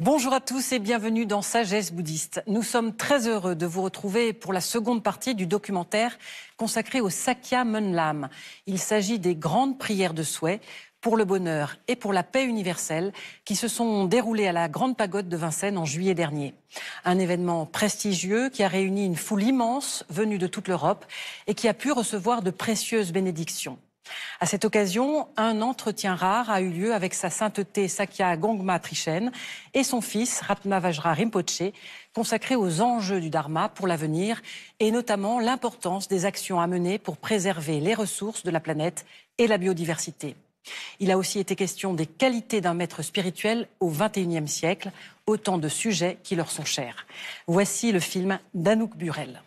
Bonjour à tous et bienvenue dans Sagesse bouddhiste. Nous sommes très heureux de vous retrouver pour la seconde partie du documentaire consacré au Sakya Mönlam. Il s'agit des grandes prières de souhait pour le bonheur et pour la paix universelle qui se sont déroulées à la Grande Pagode de Vincennes en juillet dernier. Un événement prestigieux qui a réuni une foule immense venue de toute l'Europe et qui a pu recevoir de précieuses bénédictions. À cette occasion, un entretien rare a eu lieu avec sa sainteté Sakya Gongma Trichen et son fils Ratnavajra Rinpoche, consacré aux enjeux du Dharma pour l'avenir et notamment l'importance des actions à mener pour préserver les ressources de la planète et la biodiversité. Il a aussi été question des qualités d'un maître spirituel au XXIe siècle, autant de sujets qui leur sont chers. Voici le film d'Anouk Burel.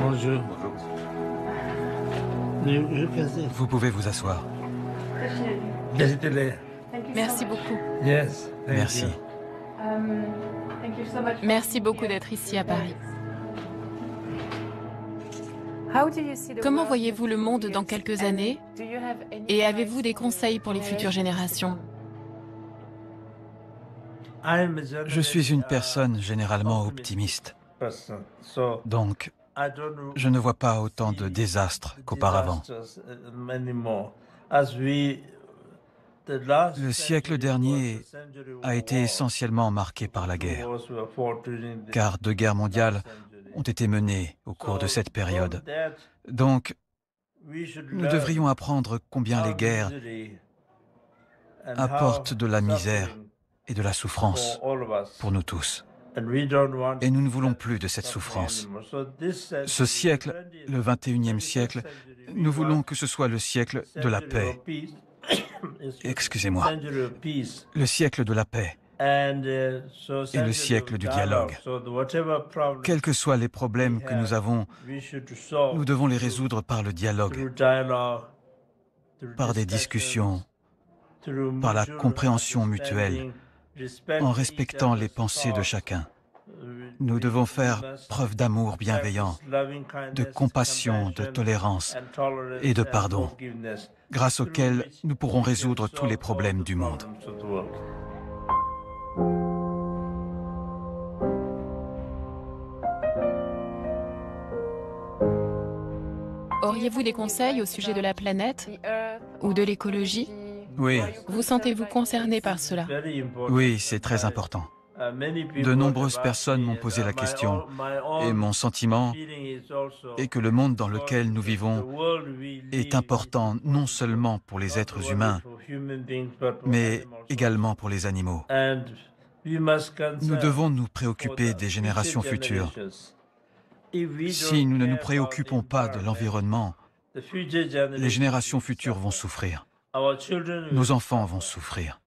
Bonjour. Vous pouvez vous asseoir. Merci beaucoup. Merci. Merci beaucoup d'être ici à Paris. Comment voyez-vous le monde dans quelques années et avez-vous des conseils pour les futures générations? Je suis une personne généralement optimiste. Donc, je ne vois pas autant de désastres qu'auparavant. Le siècle dernier a été essentiellement marqué par la guerre, car 2 guerres mondiales ont été menées au cours de cette période. Donc, nous devrions apprendre combien les guerres apportent de la misère et de la souffrance pour nous tous. Et nous ne voulons plus de cette souffrance. Ce siècle, le XXIe siècle, nous voulons que ce soit le siècle de la paix. Excusez-moi. Le siècle de la paix et le siècle du dialogue. Quels que soient les problèmes que nous avons, nous devons les résoudre par le dialogue, par des discussions, par la compréhension mutuelle, en respectant les pensées de chacun. Nous devons faire preuve d'amour bienveillant, de compassion, de tolérance et de pardon, grâce auquel nous pourrons résoudre tous les problèmes du monde. Auriez-vous des conseils au sujet de la planète ou de l'écologie? Oui. Vous sentez-vous concerné par cela? Oui, c'est très important. De nombreuses personnes m'ont posé la question et mon sentiment est que le monde dans lequel nous vivons est important non seulement pour les êtres humains, mais également pour les animaux. Nous devons nous préoccuper des générations futures. Si nous ne nous préoccupons pas de l'environnement, les générations futures vont souffrir. Nos enfants vont souffrir.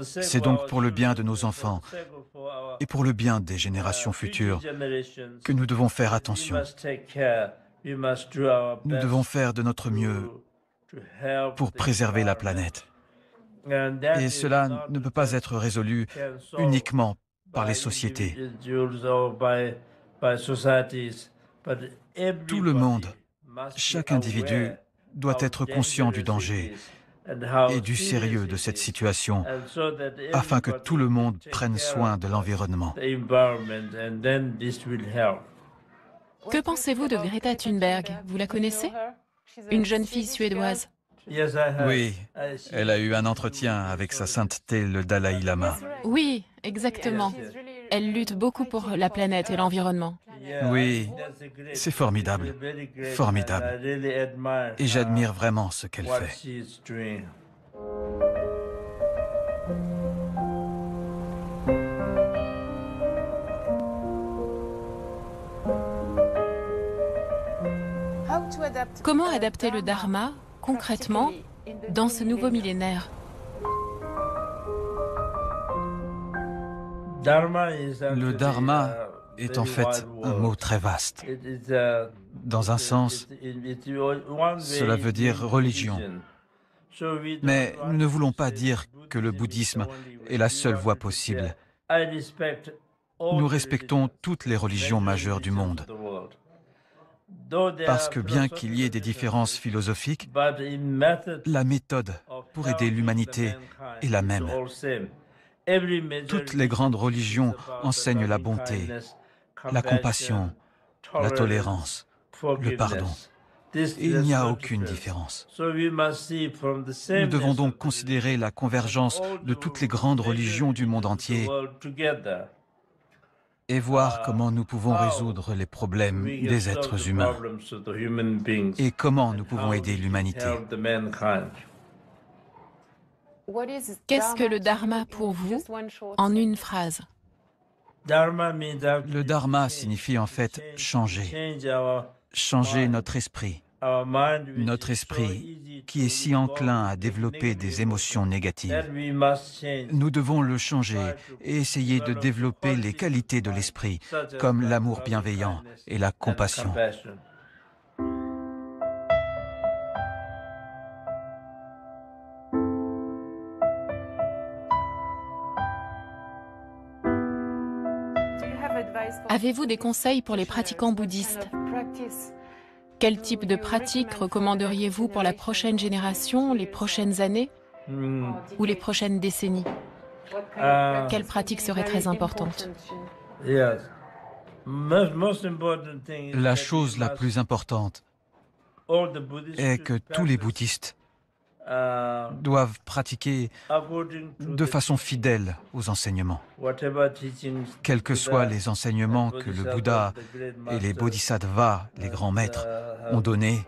C'est donc pour le bien de nos enfants et pour le bien des générations futures que nous devons faire attention. Nous devons faire de notre mieux pour préserver la planète. Et cela ne peut pas être résolu uniquement par les sociétés. Tout le monde, chaque individu, doit être conscient du danger et du sérieux de cette situation afin que tout le monde prenne soin de l'environnement. Que pensez-vous de Greta Thunberg? Vous la connaissez? Une jeune fille suédoise. Oui, elle a eu un entretien avec sa sainteté le Dalai Lama. Oui, exactement. Elle lutte beaucoup pour la planète et l'environnement. Oui, c'est formidable, formidable. Et j'admire vraiment ce qu'elle fait. Comment adapter le dharma, concrètement, dans ce nouveau millénaire? Le dharma est en fait un mot très vaste. Dans un sens, cela veut dire religion. Mais nous ne voulons pas dire que le bouddhisme est la seule voie possible. Nous respectons toutes les religions majeures du monde. Parce que bien qu'il y ait des différences philosophiques, la méthode pour aider l'humanité est la même. Toutes les grandes religions enseignent la bonté, la compassion, la tolérance, le pardon. Et il n'y a aucune différence. Nous devons donc considérer la convergence de toutes les grandes religions du monde entier et voir comment nous pouvons résoudre les problèmes des êtres humains et comment nous pouvons aider l'humanité. Qu'est-ce que le dharma pour vous, en une phrase? Le dharma signifie en fait changer. Changer notre esprit qui est si enclin à développer des émotions négatives. Nous devons le changer et essayer de développer les qualités de l'esprit, comme l'amour bienveillant et la compassion. Avez-vous des conseils pour les pratiquants bouddhistes? Quel type de pratique recommanderiez-vous pour la prochaine génération, les prochaines années ou les prochaines décennies? Quelle pratique serait très importante? La chose la plus importante est que tous les bouddhistes doivent pratiquer de façon fidèle aux enseignements. Quels que soient les enseignements que le Bouddha et les bodhisattvas, les grands maîtres, ont donnés,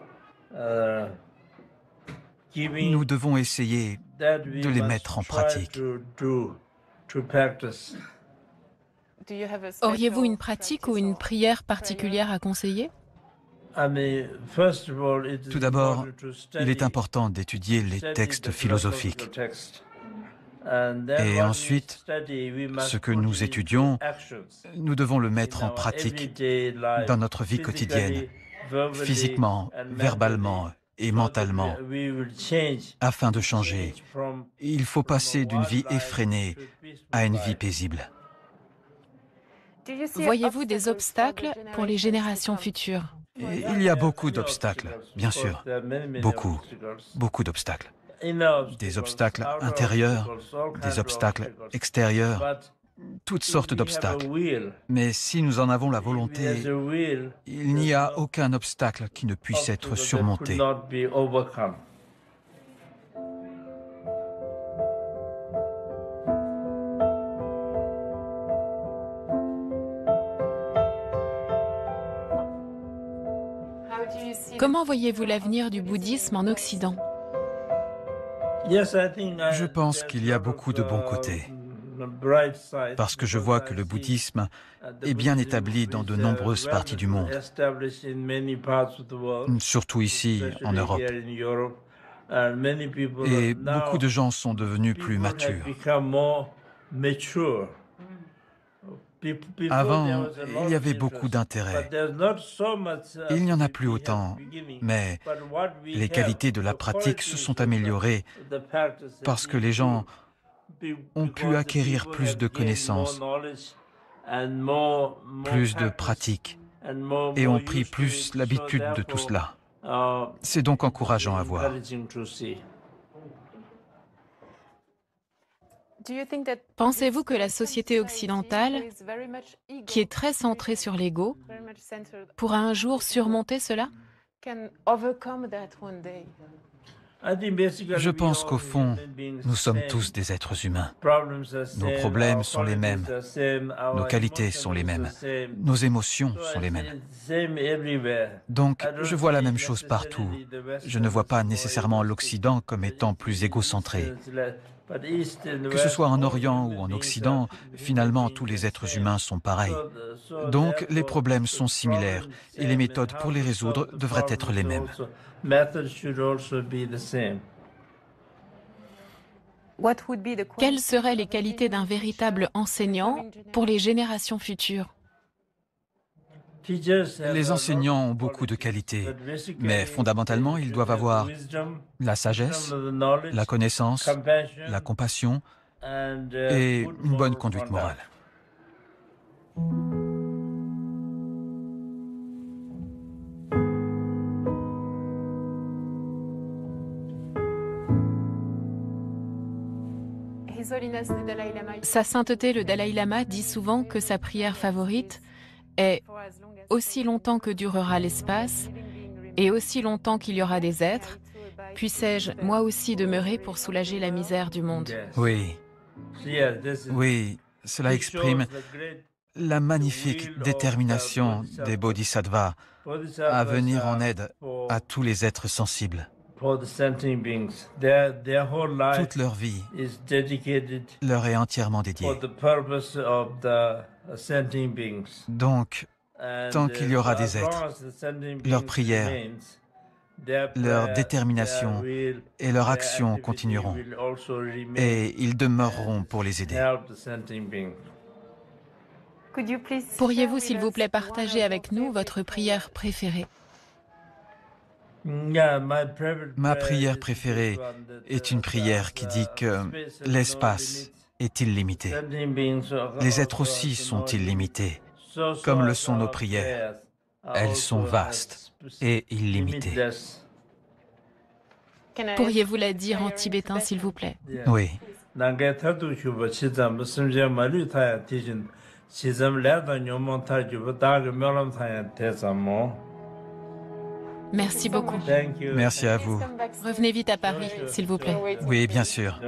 nous devons essayer de les mettre en pratique. Auriez-vous une pratique ou une prière particulière à conseiller? Tout d'abord, il est important d'étudier les textes philosophiques. Et ensuite, ce que nous étudions, nous devons le mettre en pratique dans notre vie quotidienne, physiquement, verbalement et mentalement, afin de changer. Il faut passer d'une vie effrénée à une vie paisible. Voyez-vous des obstacles pour les générations futures? Et il y a beaucoup d'obstacles, bien sûr, beaucoup d'obstacles. Des obstacles intérieurs, des obstacles extérieurs, toutes sortes d'obstacles. Mais si nous en avons la volonté, il n'y a aucun obstacle qui ne puisse être surmonté. Comment voyez-vous l'avenir du bouddhisme en Occident? Je pense qu'il y a beaucoup de bons côtés, parce que je vois que le bouddhisme est bien établi dans de nombreuses parties du monde, surtout ici en Europe. Et beaucoup de gens sont devenus plus matures. Avant, il y avait beaucoup d'intérêt. Il n'y en a plus autant, mais les qualités de la pratique se sont améliorées parce que les gens ont pu acquérir plus de connaissances, plus de pratiques et ont pris plus l'habitude de tout cela. C'est donc encourageant à voir. Pensez-vous que la société occidentale, qui est très centrée sur l'ego, pourra un jour surmonter cela? Je pense qu'au fond, nous sommes tous des êtres humains. Nos problèmes sont les mêmes, nos qualités sont les mêmes, nos émotions sont les mêmes. Donc, je vois la même chose partout. Je ne vois pas nécessairement l'Occident comme étant plus égocentré. Que ce soit en Orient ou en Occident, finalement, tous les êtres humains sont pareils. Donc, les problèmes sont similaires et les méthodes pour les résoudre devraient être les mêmes. Quelles seraient les qualités d'un véritable enseignant pour les générations futures? Les enseignants ont beaucoup de qualités, mais fondamentalement, ils doivent avoir la sagesse, la connaissance, la compassion et une bonne conduite morale. Sa sainteté, le Dalai Lama, dit souvent que sa prière favorite est « Aussi longtemps que durera l'espace et aussi longtemps qu'il y aura des êtres, puissais-je moi aussi demeurer pour soulager la misère du monde ». Oui, cela exprime la magnifique détermination des bodhisattvas à venir en aide à tous les êtres sensibles. Toute leur vie leur est entièrement dédiée. Donc, tant qu'il y aura des êtres, leurs prières, leur détermination et leur action continueront et ils demeureront pour les aider. Pourriez-vous, s'il vous plaît, partager avec nous votre prière préférée? Ma prière préférée est une prière qui dit que l'espace est illimité. Les êtres aussi sont illimités, comme le sont nos prières. Elles sont vastes et illimitées. Pourriez-vous la dire en tibétain, s'il vous plaît? Oui. Merci beaucoup. Merci à vous. Revenez vite à Paris, s'il vous plaît. Oui, bien sûr.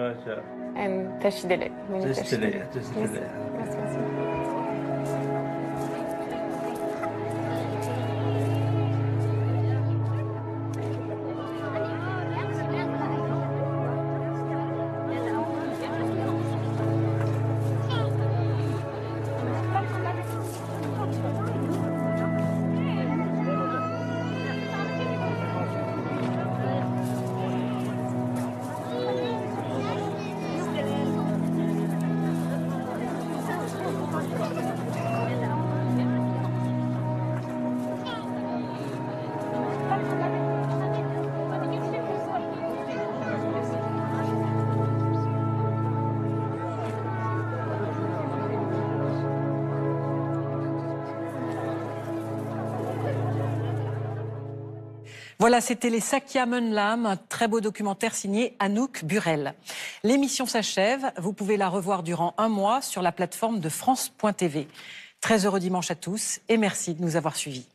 Voilà, c'était les Sakya Menlam, un très beau documentaire signé Anouk Burel. L'émission s'achève, vous pouvez la revoir durant un mois sur la plateforme de France.tv. Très heureux dimanche à tous et merci de nous avoir suivis.